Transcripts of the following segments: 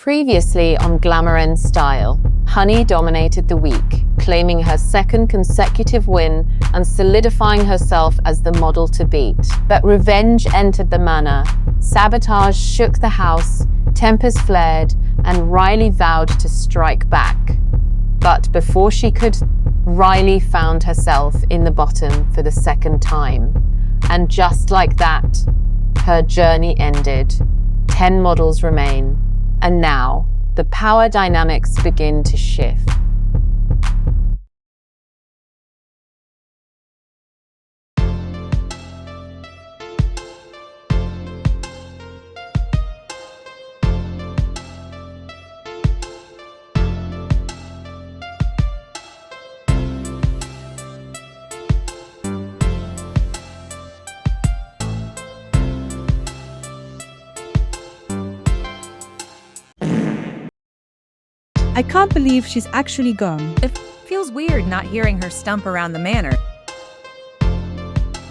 Previously on Glamour and Style, Honey dominated the week, claiming her second consecutive win and solidifying herself as the model to beat. But revenge entered the manor, sabotage shook the house, tempers flared, and Riley vowed to strike back. But before she could, Riley found herself in the bottom for the second time. And just like that, her journey ended. 10 models remain. And now, the power dynamics begin to shift. I can't believe she's actually gone. It feels weird not hearing her stump around the manor.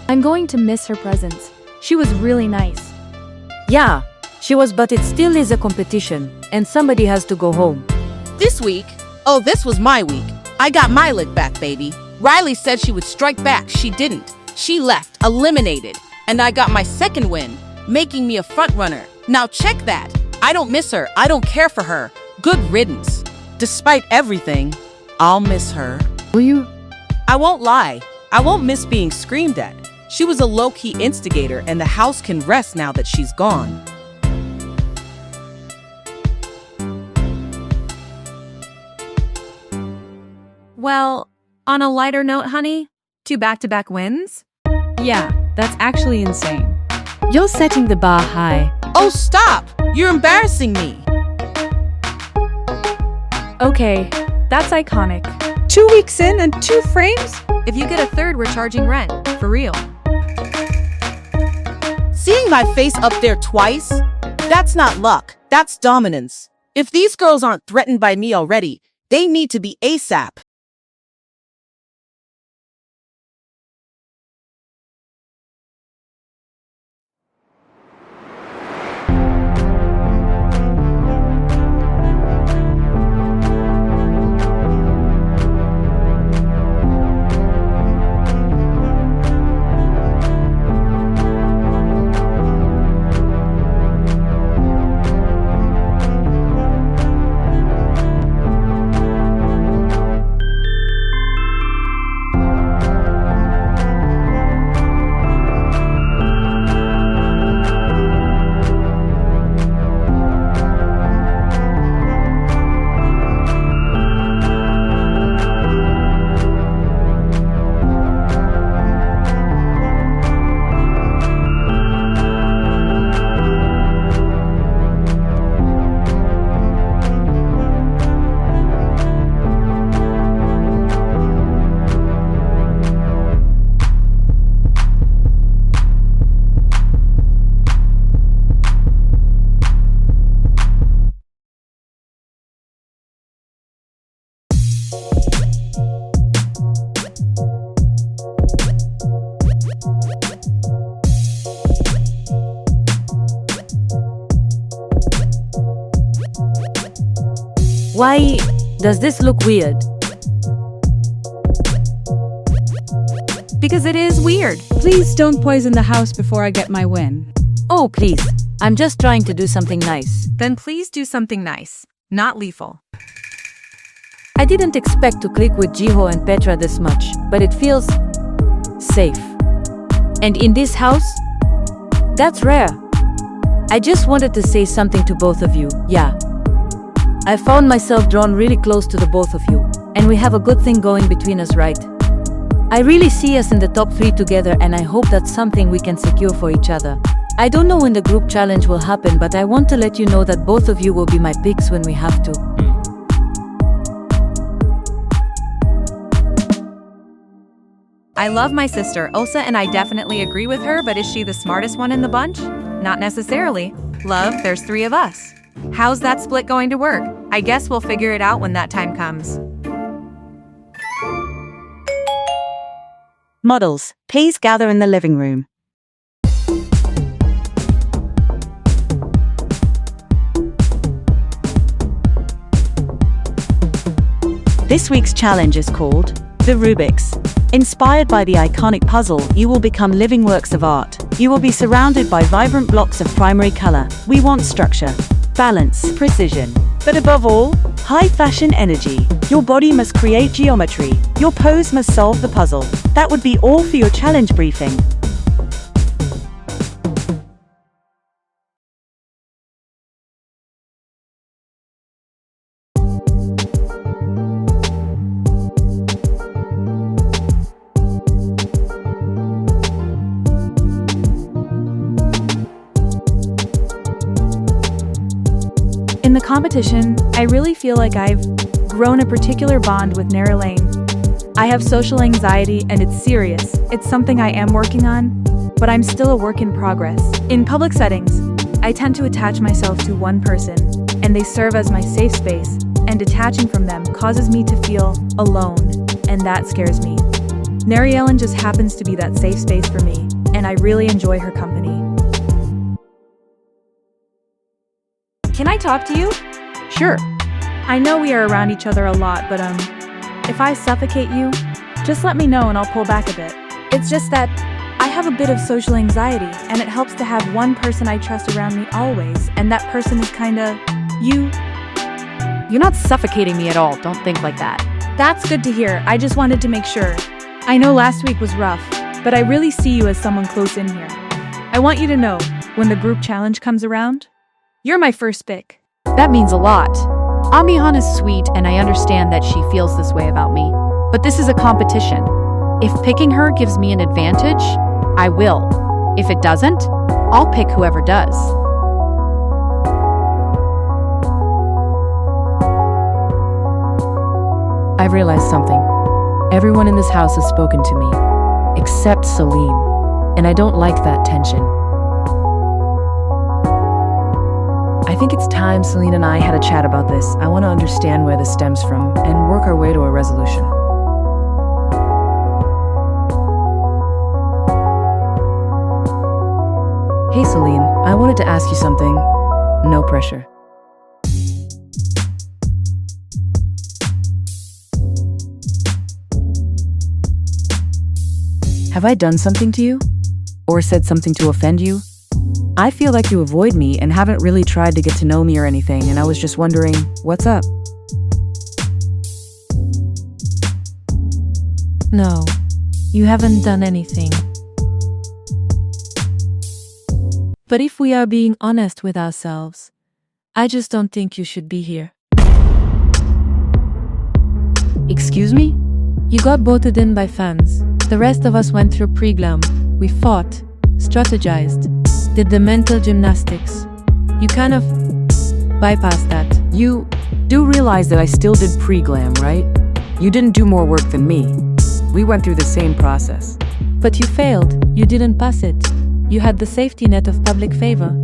I'm going to miss her presence. She was really nice. Yeah, she was, but it still is a competition, and somebody has to go home. This week? Oh, this was my week. I got my lick back, baby. Riley said she would strike back. She didn't. She left, eliminated. And I got my second win, making me a front runner. Now check that. I don't miss her. I don't care for her. Good riddance. Despite everything, I'll miss her. Will you? I won't lie. I won't miss being screamed at. She was a low-key instigator, and the house can rest now that she's gone. Well, on a lighter note, honey, 2 back-to-back wins? Yeah, that's actually insane. You're setting the bar high. Oh, stop! You're embarrassing me. Okay, that's iconic. 2 weeks in and 2 frames? If you get a third, we're charging rent. For real. Seeing my face up there twice? That's not luck. That's dominance. If these girls aren't threatened by me already, they need to be ASAP. Why does this look weird? Because it is weird. Please don't poison the house before I get my win. Oh, please. I'm just trying to do something nice. Then please do something nice, not lethal. I didn't expect to click with Jiho and Petra this much, but it feels safe. And in this house, that's rare. I just wanted to say something to both of you, yeah. I found myself drawn really close to the both of you, and we have a good thing going between us, right? I really see us in the top 3 together, and I hope that's something we can secure for each other. I don't know when the group challenge will happen, but I want to let you know that both of you will be my picks when we have to. I love my sister, Osa, and I definitely agree with her, but is she the smartest one in the bunch? Not necessarily. Love, there's 3 of us. How's that split going to work? I guess we'll figure it out when that time comes. Models, please gather in the living room. This week's challenge is called the Rubik's. Inspired by the iconic puzzle, you will become living works of art. You will be surrounded by vibrant blocks of primary color. We want structure, balance, precision, but above all, high fashion energy. Your body must create geometry. Your pose must solve the puzzle. That would be all for your challenge briefing. In the competition, I really feel like I've grown a particular bond with Nara Lane. I have social anxiety and it's serious. It's something I am working on, but I'm still a work in progress. In public settings, I tend to attach myself to one person, and they serve as my safe space, and detaching from them causes me to feel alone, and that scares me. Nary Ellen just happens to be that safe space for me, and I really enjoy her company. Can I talk to you? Sure. I know we are around each other a lot, but if I suffocate you, just let me know and I'll pull back a bit. It's just that I have a bit of social anxiety, and it helps to have one person I trust around me always, and that person is kinda you. You're not suffocating me at all. Don't think like that. That's good to hear. I just wanted to make sure. I know last week was rough, but I really see you as someone close in here. I want you to know, when the group challenge comes around, you're my first pick. That means a lot. Amihan is sweet, and I understand that she feels this way about me. But this is a competition. If picking her gives me an advantage, I will. If it doesn't, I'll pick whoever does. I've realized something. Everyone in this house has spoken to me, except Celine, and I don't like that tension. I think it's time Celine and I had a chat about this. I want to understand where this stems from and work our way to a resolution. Hey Celine, I wanted to ask you something. No pressure. Have I done something to you? Or said something to offend you? I feel like you avoid me and haven't really tried to get to know me or anything, and I was just wondering, what's up? No, you haven't done anything. But if we are being honest with ourselves, I just don't think you should be here. Excuse me? You got voted in by fans. The rest of us went through pre-glam. We fought, strategized, did the mental gymnastics. You kind of bypassed that. You do realize that I still did pre-glam, right? You didn't do more work than me. We went through the same process. But you failed. You didn't pass it. You had the safety net of public favor.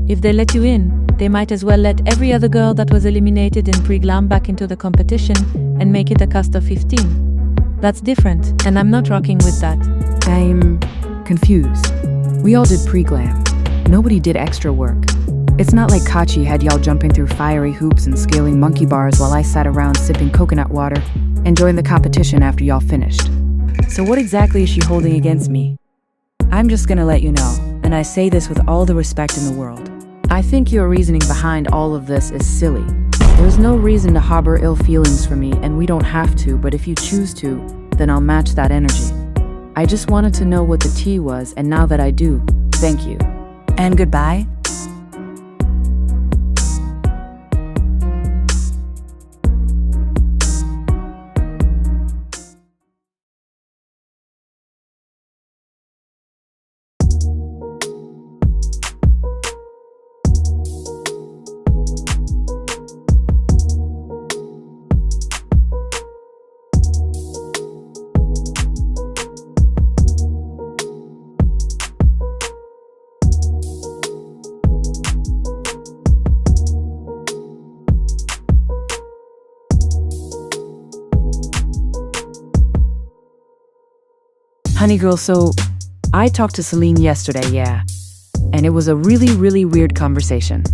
If they let you in, they might as well let every other girl that was eliminated in pre-glam back into the competition and make it a cast of 15. That's different, and I'm not rocking with that. I'm confused. We all did pre-glam. Nobody did extra work. It's not like Kachi had y'all jumping through fiery hoops and scaling monkey bars while I sat around sipping coconut water, enjoying the competition after y'all finished. So what exactly is she holding against me? I'm just gonna let you know, and I say this with all the respect in the world. I think your reasoning behind all of this is silly. There's no reason to harbor ill feelings for me, and we don't have to, but if you choose to, then I'll match that energy. I just wanted to know what the tea was, and now that I do, thank you. And goodbye. Honey girl, so I talked to Celine yesterday, yeah. And it was a really weird conversation.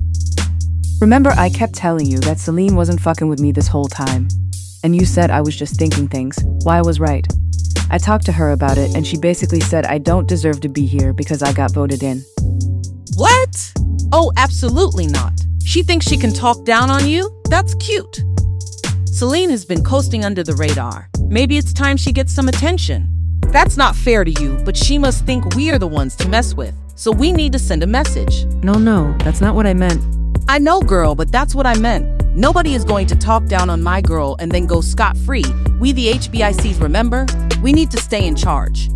Remember, I kept telling you that Celine wasn't fucking with me this whole time. And you said I was just thinking things. Why I was right. I talked to her about it, and she basically said I don't deserve to be here because I got voted in. What? Oh, absolutely not. She thinks she can talk down on you? That's cute. Celine has been coasting under the radar. Maybe it's time she gets some attention. That's not fair to you, but she must think we are the ones to mess with. So we need to send a message. No, that's not what I meant. I know, girl, but that's what I meant. Nobody is going to talk down on my girl and then go scot-free. We the HBICs, remember? We need to stay in charge.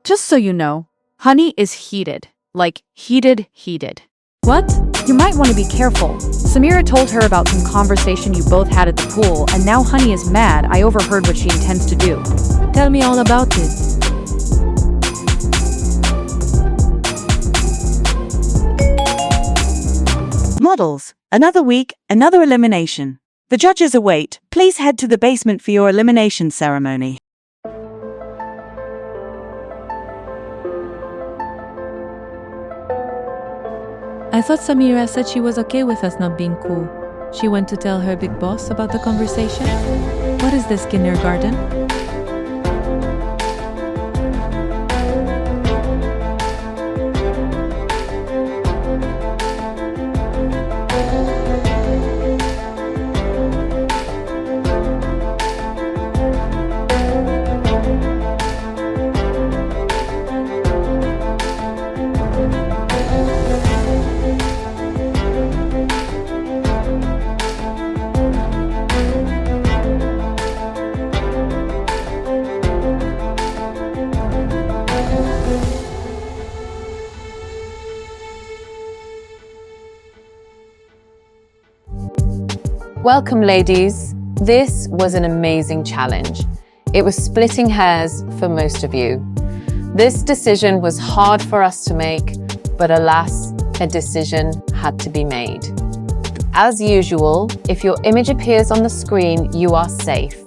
Just so you know, Honey is heated. Like, heated. What? You might want to be careful. Samira told her about some conversation you both had at the pool, and now Honey is mad. I overheard what she intends to do. Tell me all about it. Models, another week, another elimination. The judges await. Please head to the basement for your elimination ceremony. I thought Samira said she was okay with us not being cool. She went to tell her big boss about the conversation? What is this, kindergarten? Welcome, ladies. This was an amazing challenge. It was splitting hairs for most of you. This decision was hard for us to make, but alas, a decision had to be made. As usual, if your image appears on the screen, you are safe.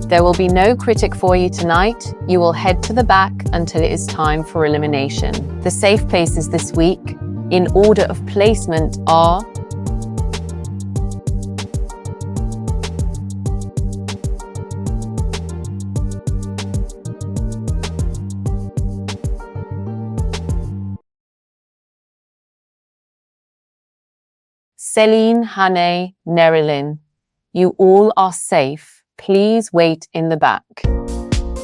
There will be no critic for you tonight. You will head to the back until it is time for elimination. The safe places this week, in order of placement, are Celine, Hane, Nerilyn. You all are safe. Please wait in the back.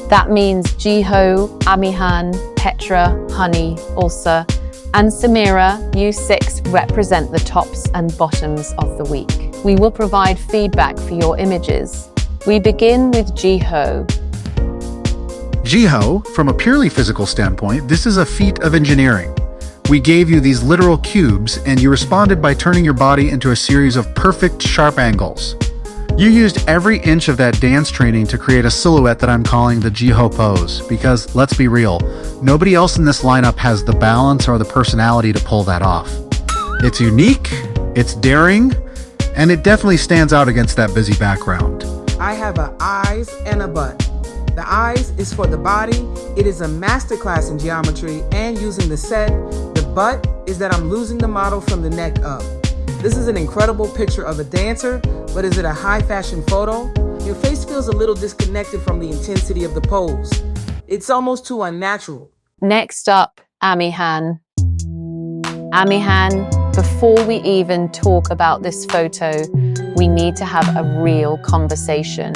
That means Jiho, Amihan, Petra, Honey, Ulsa, and Samira, you six represent the tops and bottoms of the week. We will provide feedback for your images. We begin with Jiho. Jiho, from a purely physical standpoint, this is a feat of engineering. We gave you these literal cubes, and you responded by turning your body into a series of perfect, sharp angles. You used every inch of that dance training to create a silhouette that I'm calling the Jiho pose, because, let's be real, nobody else in this lineup has the balance or the personality to pull that off. It's unique, it's daring, and it definitely stands out against that busy background. I have an eyes and a butt. The eyes is for the body. It is a masterclass in geometry and using the set. The butt is that I'm losing the model from the neck up. This is an incredible picture of a dancer, but is it a high fashion photo? Your face feels a little disconnected from the intensity of the pose. It's almost too unnatural. Next up, Amihan. Amihan, before we even talk about this photo, we need to have a real conversation.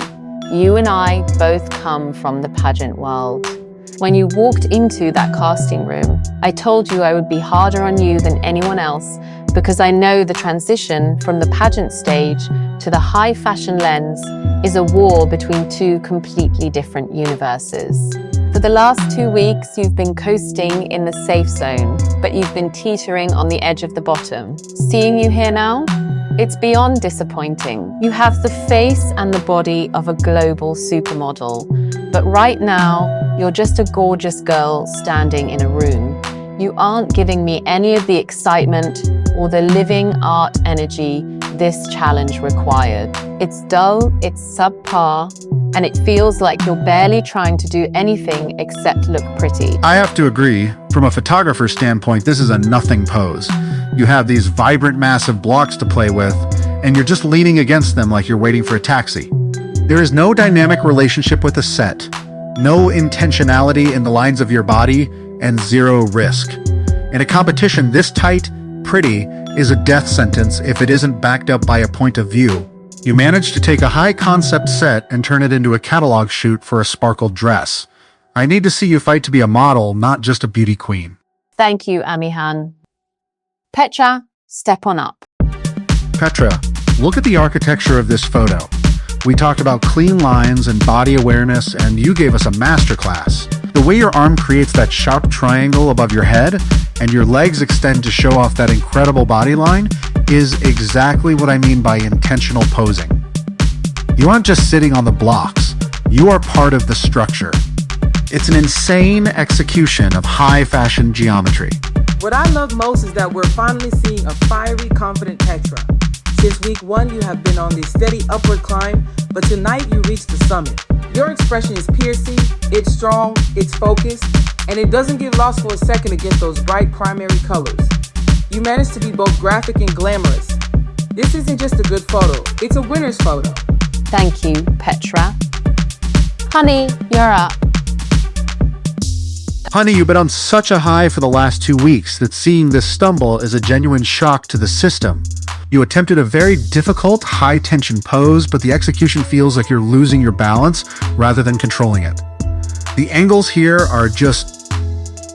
You and I both come from the pageant world. When you walked into that casting room, I told you I would be harder on you than anyone else because I know the transition from the pageant stage to the high fashion lens is a war between two completely different universes. For the last 2 weeks, you've been coasting in the safe zone, but you've been teetering on the edge of the bottom. Seeing you here now, it's beyond disappointing. You have the face and the body of a global supermodel, but right now, you're just a gorgeous girl standing in a room. You aren't giving me any of the excitement or the living art energy this challenge required. It's dull, it's subpar, and it feels like you're barely trying to do anything except look pretty. I have to agree. From a photographer's standpoint, this is a nothing pose. You have these vibrant, massive blocks to play with, and you're just leaning against them like you're waiting for a taxi. There is no dynamic relationship with the set, no intentionality in the lines of your body, and zero risk. In a competition this tight, pretty, is a death sentence if it isn't backed up by a point of view. You managed to take a high-concept set and turn it into a catalog shoot for a sparkled dress. I need to see you fight to be a model, not just a beauty queen. Thank you, Amihan. Petra, step on up. Petra, look at the architecture of this photo. We talked about clean lines and body awareness, and you gave us a masterclass. The way your arm creates that sharp triangle above your head and your legs extend to show off that incredible body line is exactly what I mean by intentional posing. You aren't just sitting on the blocks, you are part of the structure. It's an insane execution of high fashion geometry. What I love most is that we're finally seeing a fiery, confident Petra. Since week 1, you have been on this steady upward climb, but tonight you reached the summit. Your expression is piercing, it's strong, it's focused, and it doesn't get lost for a second against those bright primary colors. You managed to be both graphic and glamorous. This isn't just a good photo, it's a winner's photo. Thank you, Petra. Honey, you're up. Honey, you've been on such a high for the last 2 weeks that seeing this stumble is a genuine shock to the system. You attempted a very difficult, high-tension pose, but the execution feels like you're losing your balance rather than controlling it. The angles here are just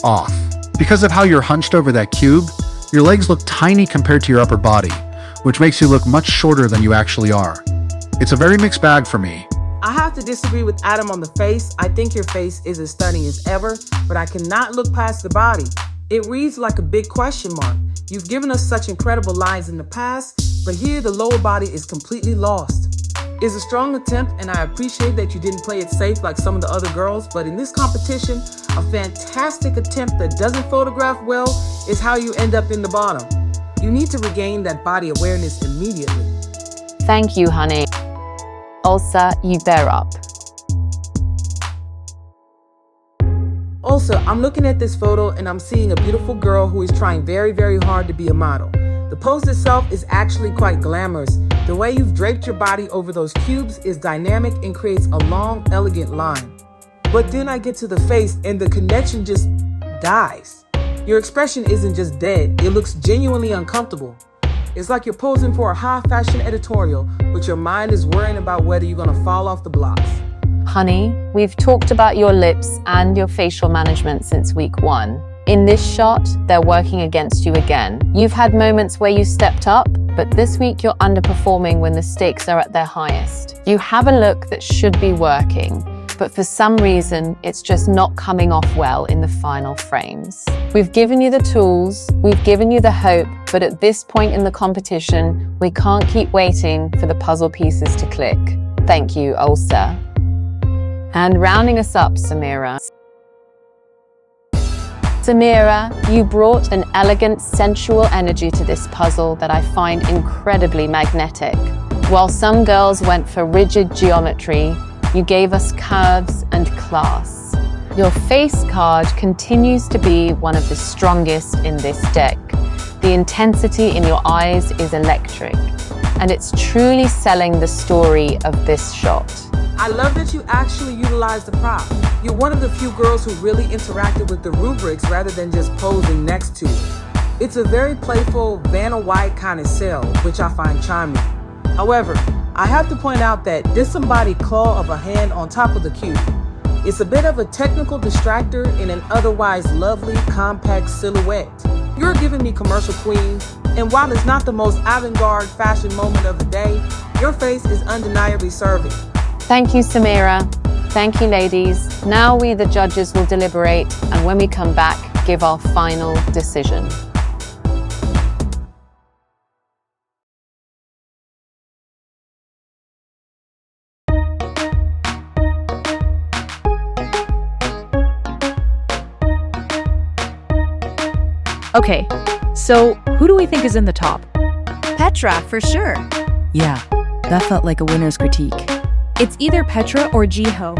off. Because of how you're hunched over that cube, your legs look tiny compared to your upper body, which makes you look much shorter than you actually are. It's a very mixed bag for me. I have to disagree with Adam on the face. I think your face is as stunning as ever, but I cannot look past the body. It reads like a big question mark. You've given us such incredible lines in the past, but here the lower body is completely lost. It's a strong attempt, and I appreciate that you didn't play it safe like some of the other girls, but in this competition, a fantastic attempt that doesn't photograph well is how you end up in the bottom. You need to regain that body awareness immediately. Thank you, honey. Ulsa, you bear up. Also, I'm looking at this photo and I'm seeing a beautiful girl who is trying very, very hard to be a model. The pose itself is actually quite glamorous. The way you've draped your body over those cubes is dynamic and creates a long, elegant line. But then I get to the face and the connection just dies. Your expression isn't just dead, it looks genuinely uncomfortable. It's like you're posing for a high fashion editorial, but your mind is worrying about whether you're gonna fall off the blocks. Honey, we've talked about your lips and your facial management since week 1. In this shot, they're working against you again. You've had moments where you stepped up, but this week you're underperforming when the stakes are at their highest. You have a look that should be working, but for some reason, it's just not coming off well in the final frames. We've given you the tools, we've given you the hope, but at this point in the competition, we can't keep waiting for the puzzle pieces to click. Thank you, Ulsa. And rounding us up, Samira. Samira, you brought an elegant, sensual energy to this puzzle that I find incredibly magnetic. While some girls went for rigid geometry, you gave us curves and class. Your face card continues to be one of the strongest in this deck. The intensity in your eyes is electric, and it's truly selling the story of this shot. I love that you actually utilized the prop. You're one of the few girls who really interacted with the rubrics rather than just posing next to it. It's a very playful Vanna White kind of sell, which I find charming. However, I have to point out that disembodied claw of a hand on top of the cube. It's a bit of a technical distractor in an otherwise lovely, compact silhouette. You're giving me commercial queen, and while it's not the most avant-garde fashion moment of the day, your face is undeniably serving. Thank you, Samira. Thank you, ladies. Now we, the judges, will deliberate, and when we come back, give our final decision. Okay, so who do we think is in the top? Petra, for sure. Yeah, that felt like a winner's critique. It's either Petra or Jiho.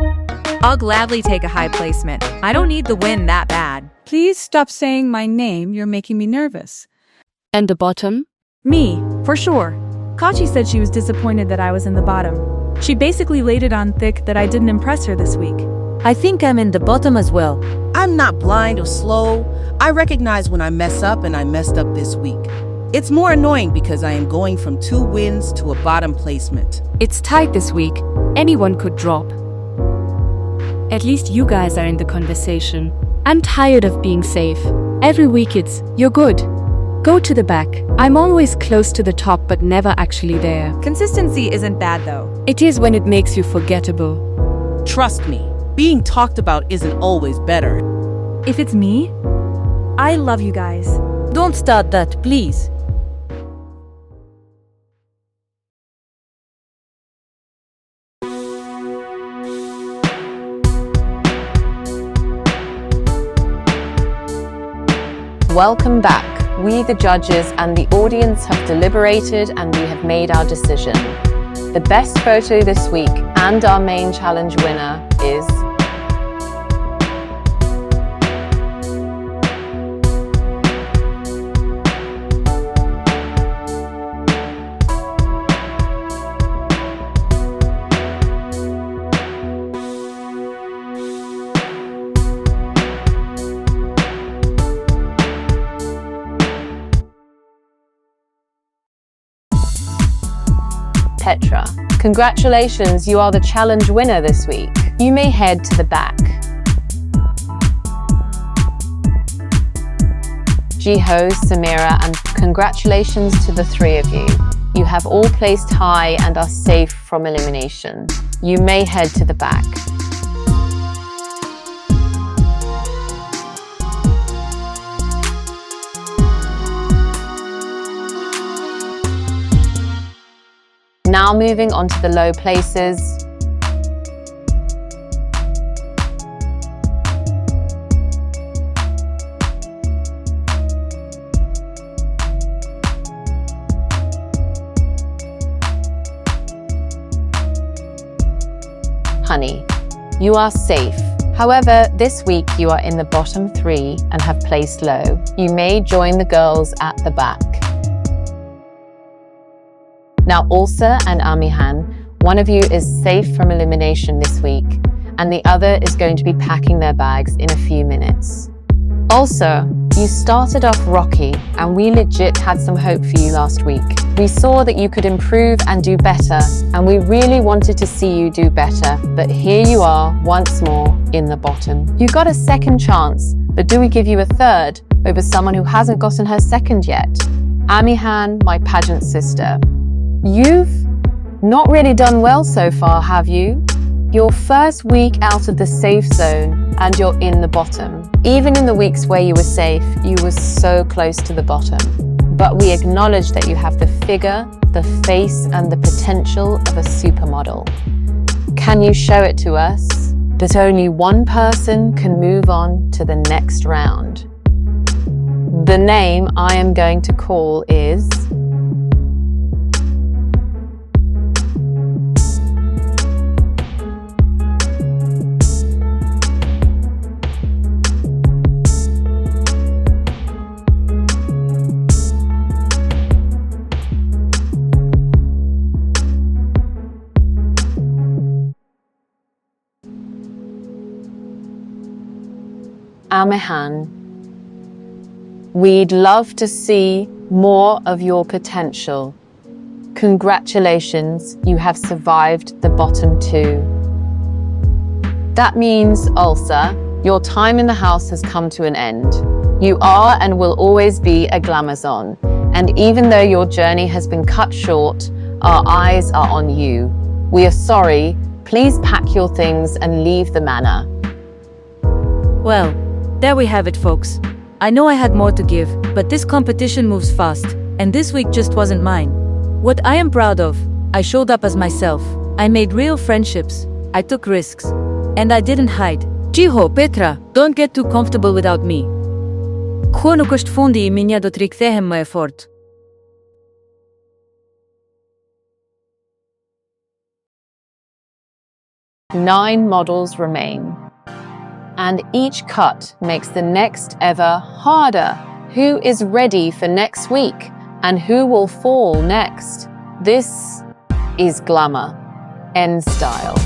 I'll gladly take a high placement. I don't need the win that bad. Please stop saying my name, you're making me nervous. And the bottom? Me, for sure. Kachi said she was disappointed that I was in the bottom. She basically laid it on thick that I didn't impress her this week. I think I'm in the bottom as well. I'm not blind or slow. I recognize when I mess up, and I messed up this week. It's more annoying because I am going from 2 wins to a bottom placement. It's tight this week. Anyone could drop. At least you guys are in the conversation. I'm tired of being safe. Every week it's, you're good. Go to the back. I'm always close to the top but never actually there. Consistency isn't bad though. It is when it makes you forgettable. Trust me, being talked about isn't always better. If it's me, I love you guys. Don't start that, please. Welcome back. We, the judges and the audience, have deliberated and we have made our decision. The best photo this week and our main challenge winner is Petra. Congratulations, you are the challenge winner this week. You may head to the back. Jiho, Samira, and congratulations to the 3 of you. You have all placed high and are safe from elimination. You may head to the back. Now moving on to the low places. Honey, you are safe. However, this week you are in the bottom 3 and have placed low. You may join the girls at the back. Now, Ulsa and Amihan, one of you is safe from elimination this week, and the other is going to be packing their bags in a few minutes. Also, you started off rocky, and we legit had some hope for you last week. We saw that you could improve and do better, and we really wanted to see you do better, but here you are, once more, in the bottom. You got a second chance, but do we give you a third over someone who hasn't gotten her second yet? Amihan, my pageant sister. You've not really done well so far, have you? Your first week out of the safe zone and you're in the bottom. Even in the weeks where you were safe, you were so close to the bottom. But we acknowledge that you have the figure, the face, and the potential of a supermodel. Can you show it to us? But only one person can move on to the next round. The name I am going to call is Amihan. We'd love to see more of your potential. Congratulations, you have survived the bottom 2. That means, Ulsa, your time in the house has come to an end. You are and will always be a Glamazon, and even though your journey has been cut short, our eyes are on you. We are sorry, please pack your things and leave the manor. Well, there we have it, folks. I know I had more to give, but this competition moves fast, and this week just wasn't mine. What I am proud of, I showed up as myself. I made real friendships. I took risks. And I didn't hide. Jiho, Petra, don't get too comfortable without me. Kjo nuk është fundi I minja do të rikthehem më e fort. 9 models remain. And each cut makes the next ever harder. Who is ready for next week? And who will fall next? This is Glamour. End style.